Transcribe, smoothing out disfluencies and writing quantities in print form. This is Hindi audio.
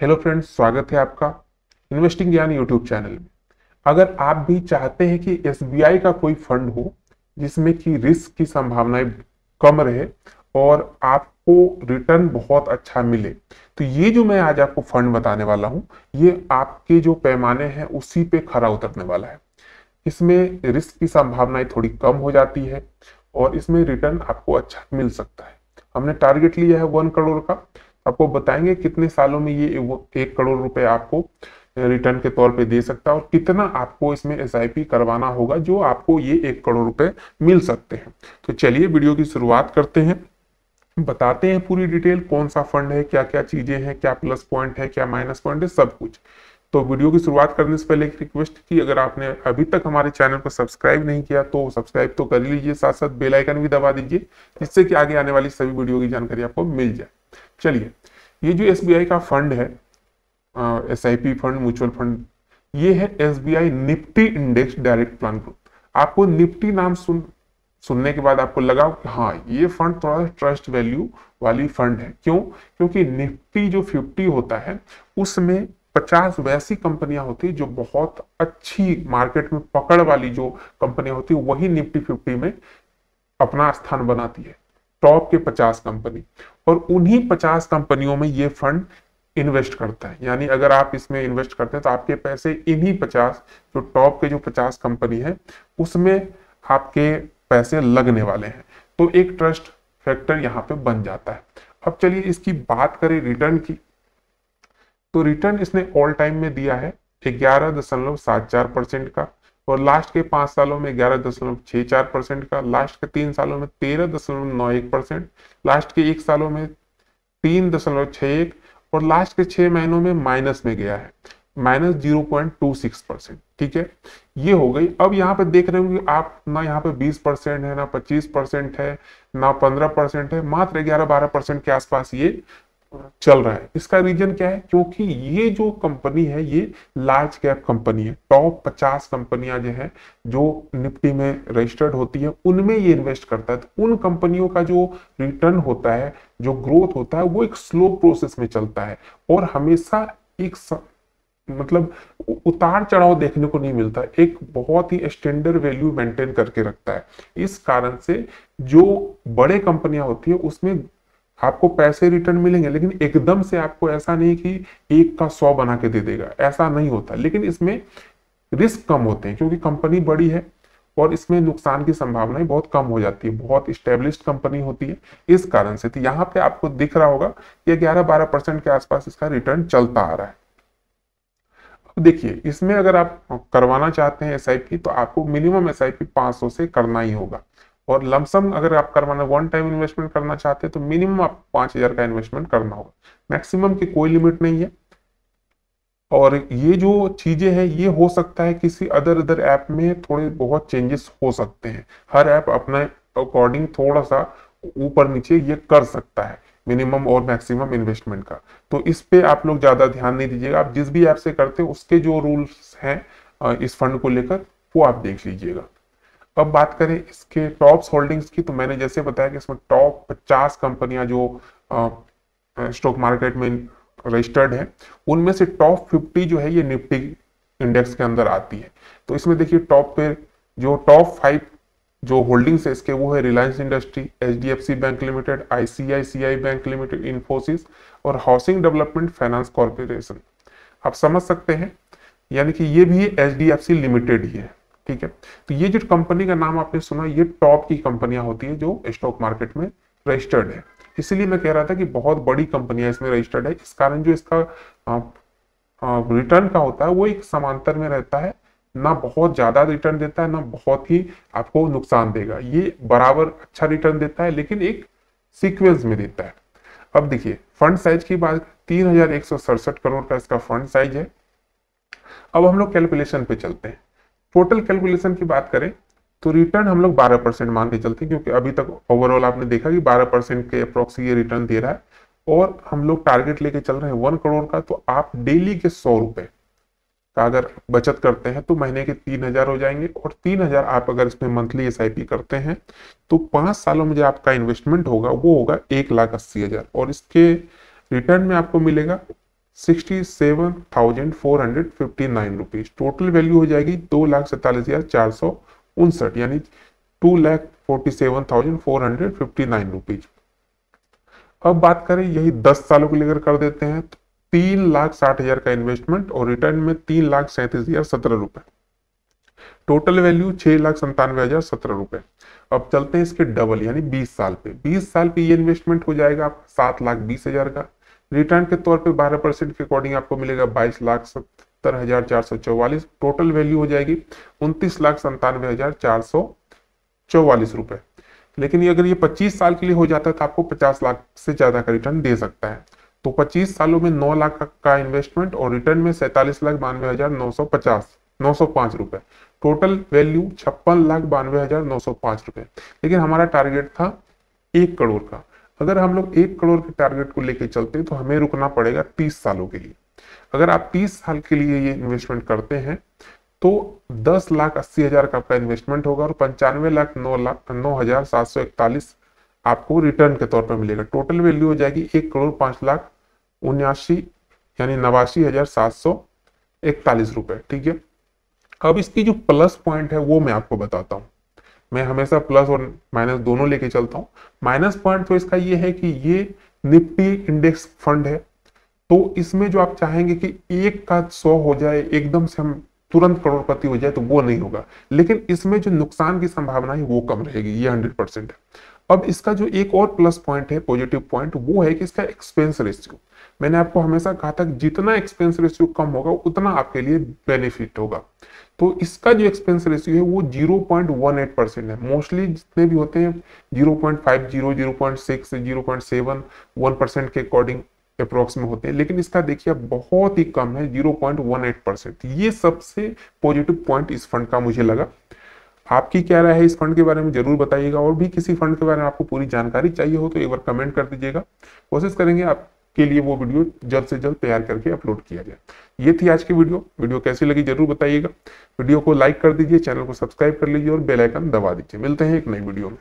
हेलो फ्रेंड्स, स्वागत है आपका इन्वेस्टिंग ज्ञान यूट्यूब चैनल में। अगर आप भी चाहते हैं कि एसबीआई का कोई फंड हो जिसमें कि रिस्क की संभावनाएं कम रहे और आपको रिटर्न बहुत अच्छा मिले, तो ये जो मैं आज आपको फंड बताने वाला हूं, ये आपके जो पैमाने हैं उसी पे खरा उतरने वाला है। इसमें रिस्क की संभावनाएं थोड़ी कम हो जाती है और इसमें रिटर्न आपको अच्छा मिल सकता है। हमने टारगेट लिया है 1 करोड़ का। आपको बताएंगे कितने सालों में ये 1 करोड़ रुपए आपको रिटर्न के तौर पे दे सकता है और कितना आपको इसमें एसआईपी करवाना होगा जो आपको ये 1 करोड़ रुपए मिल सकते हैं। तो चलिए वीडियो की शुरुआत करते हैं, बताते हैं पूरी डिटेल कौन सा फंड है, क्या क्या चीजें हैं, क्या प्लस पॉइंट है, क्या माइनस पॉइंट है, सब कुछ। तो वीडियो की शुरुआत करने से पहले एक रिक्वेस्ट की, अगर आपने अभी तक हमारे चैनल को सब्सक्राइब नहीं किया तो सब्सक्राइब तो कर लीजिए, साथ साथ बेल आइकन भी दबा दीजिए जिससे कि आगे आने वाली सभी वीडियो की जानकारी आपको मिल जाए। चलिए, ये जो एसबीआई का फंड है, एसआईपी फंड, म्यूचुअल फंड, ये है SBI Nifty index direct plan group. आपको निफ्टी नाम सुनने के बाद आपको लगा कि हाँ, ये फंड थोड़ा ट्रस्ट वैल्यू वाली फंड है। क्यों? क्योंकि निफ्टी जो 50 होता है उसमें 50 वैसी कंपनियां होती है जो बहुत अच्छी मार्केट में पकड़ वाली जो कंपनियां होती है वही निफ्टी 50 में अपना स्थान बनाती है, टॉप के 50 कंपनी। और उन्हीं 50 कंपनियों में ये फंड इन्वेस्ट करता है। यानी अगर आप इसमें इन्वेस्ट करते हैं तो आपके पैसे इन्हीं 50 जो टॉप के जो 50 कंपनी है उसमें आपके पैसे लगने वाले हैं। तो एक ट्रस्ट फैक्टर यहाँ पे बन जाता है। अब चलिए इसकी बात करें रिटर्न की, तो रिटर्न इसने ऑल टाइम में दिया है 11.74% का, और लास्ट के 5 सालों में 11.64% का, लास्ट के 3 सालों में 13.91%, लास्ट के 1 सालों में 3.61, और लास्ट के 6 महीनों में माइनस में गया है, -0.26%। ठीक है, ये हो गई। अब यहाँ पे देख रहे होंगे आप, ना यहाँ पे 20% है, ना 25% है, ना 15% है, मात्र 11-12% के आसपास ये चल रहा है। इसका रीजन क्या है? क्योंकि ये जो कंपनी है ये लार्ज कैप कंपनी है, टॉप 50 कंपनियां जो है जो निफ्टी में रजिस्टर्ड होती है उनमें ये इन्वेस्ट करता है। तो उन कंपनियों का जो रिटर्न होता है, जो ग्रोथ होता है, वो एक स्लो प्रोसेस में चलता है और हमेशा एक मतलब उतार चढ़ाव देखने को नहीं मिलता, एक बहुत ही स्टैंडर्ड वैल्यू मेंटेन करके रखता है। इस कारण से जो बड़े कंपनियां होती है उसमें आपको पैसे रिटर्न मिलेंगे, लेकिन एकदम से आपको ऐसा नहीं कि 1 का 100 बना के दे देगा, ऐसा नहीं होता। लेकिन इसमें रिस्क कम होते हैं क्योंकि कंपनी बड़ी है और इसमें नुकसान की संभावनाएं बहुत कम हो जाती है, बहुत स्टेब्लिश्ड कंपनी होती है। इस कारण से तो यहाँ पे आपको दिख रहा होगा कि 11-12% के आसपास इसका रिटर्न चलता आ रहा है। अब देखिए, इसमें अगर आप करवाना चाहते हैं एसआईपी तो आपको मिनिमम एसआईपी 500 से करना ही होगा, और लमसम अगर आप करवाना वन टाइम इन्वेस्टमेंट करना चाहते हैं तो मिनिमम आप 5000 का इन्वेस्टमेंट करना होगा। मैक्सिमम की कोई लिमिट नहीं है। और ये जो चीजें हैं ये हो सकता है किसी अदर ऐप में थोड़े बहुत चेंजेस हो सकते हैं, हर ऐप अपने अकॉर्डिंग थोड़ा सा ऊपर नीचे ये कर सकता है मिनिमम और मैक्सिमम इन्वेस्टमेंट का। तो इस पे आप लोग ज्यादा ध्यान नहीं दीजिएगा, आप जिस भी ऐप से करते हैं उसके जो रूल्स हैं इस फंड को लेकर वो आप देख लीजिएगा। अब बात करें इसके टॉप्स होल्डिंग्स की, तो मैंने जैसे बताया कि इसमें टॉप 50 कंपनियां जो स्टॉक मार्केट में रजिस्टर्ड है उनमें से टॉप 50 जो है ये निफ्टी इंडेक्स के अंदर आती है। तो इसमें देखिए टॉप पे जो टॉप 5 जो होल्डिंग्स है इसके वो है Reliance industry, HDFC bank limited, ICICI bank limited, Infosys और हाउसिंग डेवलपमेंट फाइनेंस कॉर्पोरेशन। आप समझ सकते हैं, यानी कि ये भी एचडीएफसी लिमिटेड ही है। ठीक है, तो ये जो कंपनी का नाम आपने सुना ये टॉप की कंपनियां होती है जो स्टॉक मार्केट में रजिस्टर्ड है। इसीलिए मैं कह रहा था कि बहुत बड़ी कंपनियां इसमें रजिस्टर्ड है, इस कारण जो इसका रिटर्न का होता है वो एक समांतर में रहता है, ना बहुत ज्यादा रिटर्न देता है ना बहुत ही आपको नुकसान देगा, ये बराबर अच्छा रिटर्न देता है लेकिन एक सीक्वेंस में देता है। अब देखिए फंड साइज की बात, 3167 करोड़ का इसका फंड साइज है। अब हम लोग कैलकुलेशन पे चलते हैं। टोटल कैलकुलेशन की बात करें तो रिटर्न हम लोग 12% मान के चलते हैं, क्योंकि अभी तक ओवरऑल आपने देखा कि 12% के अप्रोक्स ये रिटर्न दे रहा है और हम लोग टारगेट लेके चल रहे हैं 1 करोड़ का। तो आप डेली के 100 रुपए का अगर बचत करते हैं तो महीने के 3000 हो जाएंगे, और 3000 आप अगर इसमें मंथली एसआईपी करते हैं तो 5 सालों में जो आपका इन्वेस्टमेंट होगा वो होगा 1,80,000, और इसके रिटर्न में आपको मिलेगा 67,459 रुपीज। टोटल वैल्यू हो जाएगी 2,47,459 यानी 2,47,459 रुपीज। अब बात करें यही 10 सालों के लिए अगर कर देते हैं तो 3,60,000 का इन्वेस्टमेंट और रिटर्न में 3,37,017 रुपए। टोटल वैल्यू 6,97,017 रुपए। अब चलते हैं इसके डबल यानी 20 साल पे। 20 साल पे ये इन्वेस्टमेंट हो जाएगा आपका 7,20,000 का। रिटर्न के तौर पे 12% के अकॉर्डिंग आपको मिलेगा 22,70,444। टोटल वैल्यू हो जाएगी 29,97,444 रुपए। लेकिन अगर ये 25 साल के लिए हो जाता है तो आपको 50 लाख से ज्यादा का रिटर्न दे सकता है। तो 25 सालों में 9 लाख का इन्वेस्टमेंट और रिटर्न में 47,92,905 रुपए। टोटल वैल्यू 56,92,905 रुपए। लेकिन हमारा टारगेट था 1 करोड़ का। अगर हम लोग 1 करोड़ के टारगेट को लेकर चलते तो हमें रुकना पड़ेगा 30 सालों के लिए। अगर आप 30 साल के लिए ये इन्वेस्टमेंट करते हैं तो 10,80,000 का आपका इन्वेस्टमेंट होगा और 95,09,741 आपको रिटर्न के तौर पर मिलेगा। टोटल वैल्यू हो जाएगी 1,05,79,000 यानी 89,741 रुपए। ठीक है। अब इसकी जो प्लस पॉइंट है वो मैं आपको बताता हूं। मैं हमेशा प्लस और माइनस दोनों लेके चलता हूं। माइनस पॉइंट तो इसका ये है कि ये निफ्टी इंडेक्स फंड है, तो इसमें जो आप चाहेंगे कि एक का 100 हो जाए, एकदम से हम तुरंत करोड़पति हो जाए, तो वो नहीं होगा। लेकिन इसमें जो नुकसान की संभावना है वो कम रहेगी, ये 100% है। अब इसका जो एक और प्लस पॉइंट है, पॉजिटिव पॉइंट, वो है कि इसका एक्सपेंस रेशियो। मैंने आपको हमेशा कहा था कि जितना एक्सपेंस रेशियो कम होगा उतना आपके लिए बेनिफिट होगा। तो इसका जो एक्सपेंस रेशियो है वो 0.18% है। मोस्टली जितने भी होते हैं 0.50, 0.6, 0.7, 1% के अकॉर्डिंग अप्रोक्स में होते हैं, लेकिन इसका देखिए बहुत ही कम है, 0.18%। ये सबसे पॉजिटिव पॉइंट इस फंड का मुझे लगा। आपकी क्या राय है इस फंड के बारे में जरूर बताइएगा। और भी किसी फंड के बारे में आपको पूरी जानकारी चाहिए हो तो एक बार कमेंट कर दीजिएगा। कोशिश करेंगे आपके लिए वो वीडियो जल्द से जल्द तैयार करके अपलोड किया जाए। ये थी आज की वीडियो कैसी लगी जरूर बताइएगा। वीडियो को लाइक कर दीजिए, चैनल को सब्सक्राइब कर लीजिए और बेल आइकन दबा दीजिए। मिलते हैं एक नई वीडियो में।